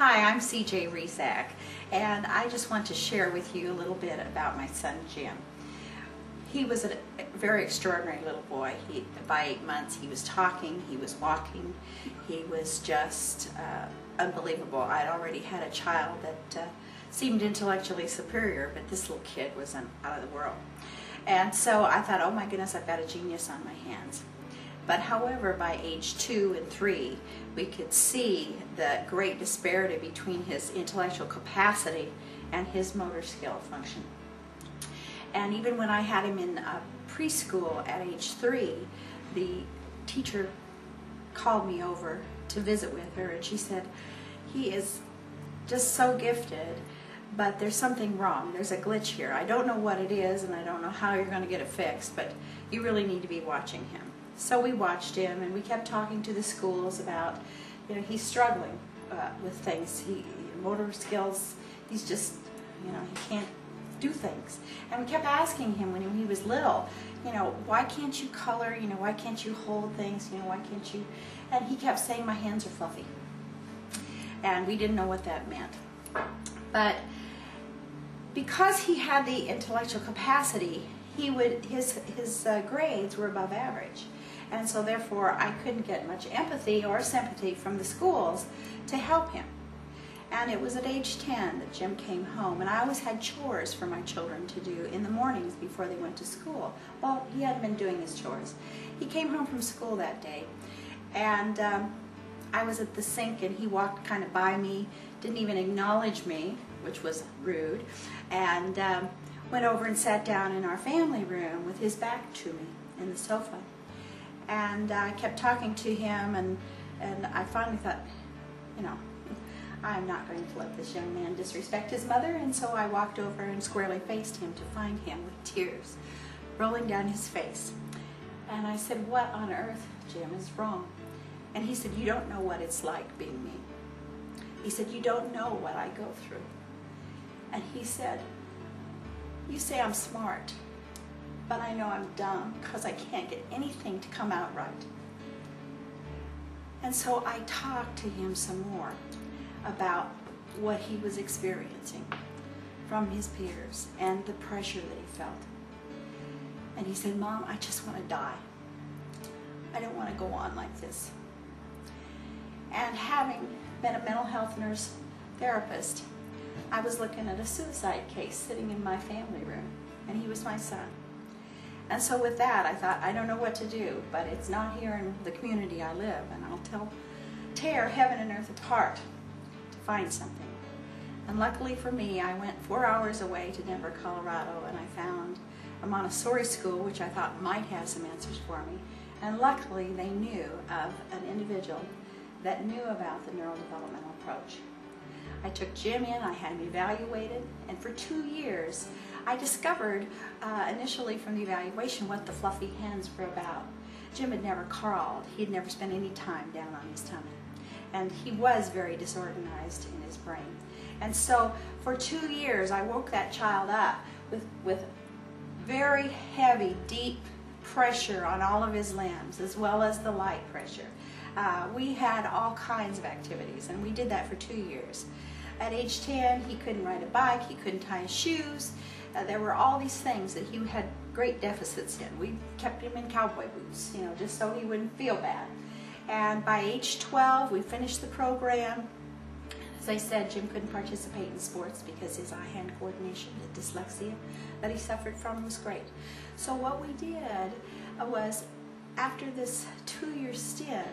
Hi, I'm CJ Rezac, and I just want to share with you a little bit about my son Jim. He was a very extraordinary little boy. By 8 months, he was talking, he was walking, he was just unbelievable. I'd already had a child that seemed intellectually superior, but this little kid was out of the world. And so I thought, oh my goodness, I've got a genius on my hands. But however, by age 2 and 3, we could see the great disparity between his intellectual capacity and his motor skill function. And even when I had him in preschool at age 3, the teacher called me over to visit with her, and she said, he is just so gifted, but there's something wrong. There's a glitch here. I don't know what it is, and I don't know how you're going to get it fixed, but you really need to be watching him. So we watched him, and we kept talking to the schools about, he's struggling with things. Motor skills, he's just, he can't do things. And we kept asking him when he was little, why can't you color? Why can't you hold things? Why can't you? And he kept saying, my hands are fluffy. And we didn't know what that meant. But because he had the intellectual capacity, his grades were above average. And so therefore I couldn't get much empathy or sympathy from the schools to help him. And it was at age 10 that Jim came home, and I always had chores for my children to do in the mornings before they went to school. Well, he hadn't been doing his chores. He came home from school that day, and I was at the sink, and he walked kind of by me, didn't even acknowledge me, which was rude, and went over and sat down in our family room with his back to me in the sofa. And I kept talking to him, and I finally thought, I'm not going to let this young man disrespect his mother, and so I walked over and squarely faced him to find him with tears rolling down his face. And I said, what on earth, Jim, is wrong? And he said, you don't know what it's like being me. He said, you don't know what I go through. And he said, you say I'm smart, but I know I'm dumb because I can't get anything to come out right. And so I talked to him some more about what he was experiencing from his peers and the pressure that he felt. And he said, Mom, I just want to die. I don't want to go on like this. And having been a mental health nurse therapist, I was looking at a suicide case sitting in my family room, and he was my son. And so with that, I thought, I don't know what to do, but it's not here in the community I live, and I'll tear heaven and earth apart to find something. And luckily for me, I went 4 hours away to Denver, Colorado, and I found a Montessori school, which I thought might have some answers for me. And luckily, they knew of an individual that knew about the neurodevelopmental approach. I took Jim in, I had him evaluated, and for 2 years, I discovered initially from the evaluation what the fluffy hands were about. Jim had never crawled, he'd never spent any time down on his tummy, and he was very disorganized in his brain. And so for 2 years, I woke that child up with very heavy, deep pressure on all of his limbs, as well as the light pressure. We had all kinds of activities, and we did that for 2 years. At age 10, he couldn't ride a bike, he couldn't tie his shoes. There were all these things that he had great deficits in. We kept him in cowboy boots, just so he wouldn't feel bad. And by age 12, we finished the program. As I said, Jim couldn't participate in sports because his eye-hand coordination, the dyslexia that he suffered from, was great. So what we did was, after this 2-year stint,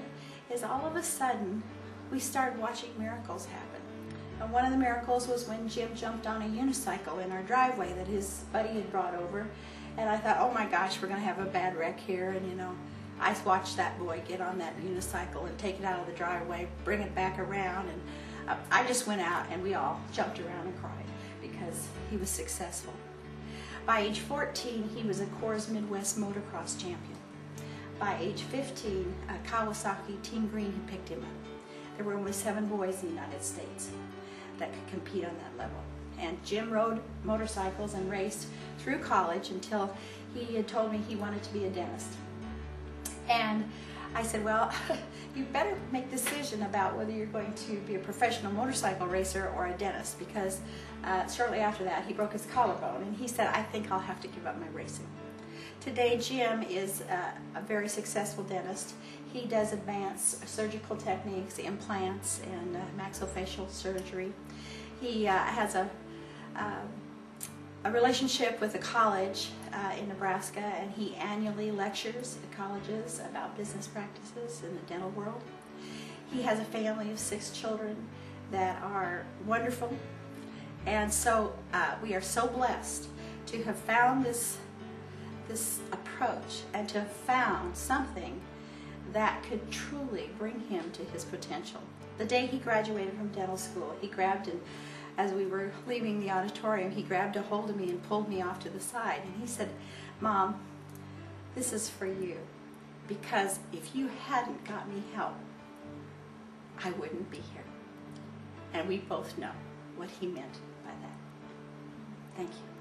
is all of a sudden we started watching miracles happen. And one of the miracles was when Jim jumped on a unicycle in our driveway that his buddy had brought over. And I thought, oh my gosh, we're going to have a bad wreck here. And I watched that boy get on that unicycle and take it out of the driveway, bring it back around. And I just went out, and we all jumped around and cried because he was successful. By age 14, he was a Corps Mid-West Moto-Cross Champion. By age 15, Kawasaki Team Green had picked him up. There were only 7 boys in the United States that could compete on that level. And Jim rode motorcycles and raced through college until he had told me he wanted to be a dentist. And I said, well, you better make a decision about whether you're going to be a professional motorcycle racer or a dentist, because shortly after that he broke his collarbone, and he said, I think I'll have to give up my racing. Today Jim is a very successful dentist. He does advanced surgical techniques, implants, and maxillofacial surgery. He has a relationship with a college in Nebraska, and he annually lectures at colleges about business practices in the dental world. He has a family of 6 children that are wonderful, and so we are so blessed to have found this approach and to have found something that could truly bring him to his potential. The day he graduated from dental school, he grabbed, and as we were leaving the auditorium, he grabbed a hold of me and pulled me off to the side, and he said, Mom, this is for you, because if you hadn't got me help, I wouldn't be here. And we both know what he meant by that. Thank you.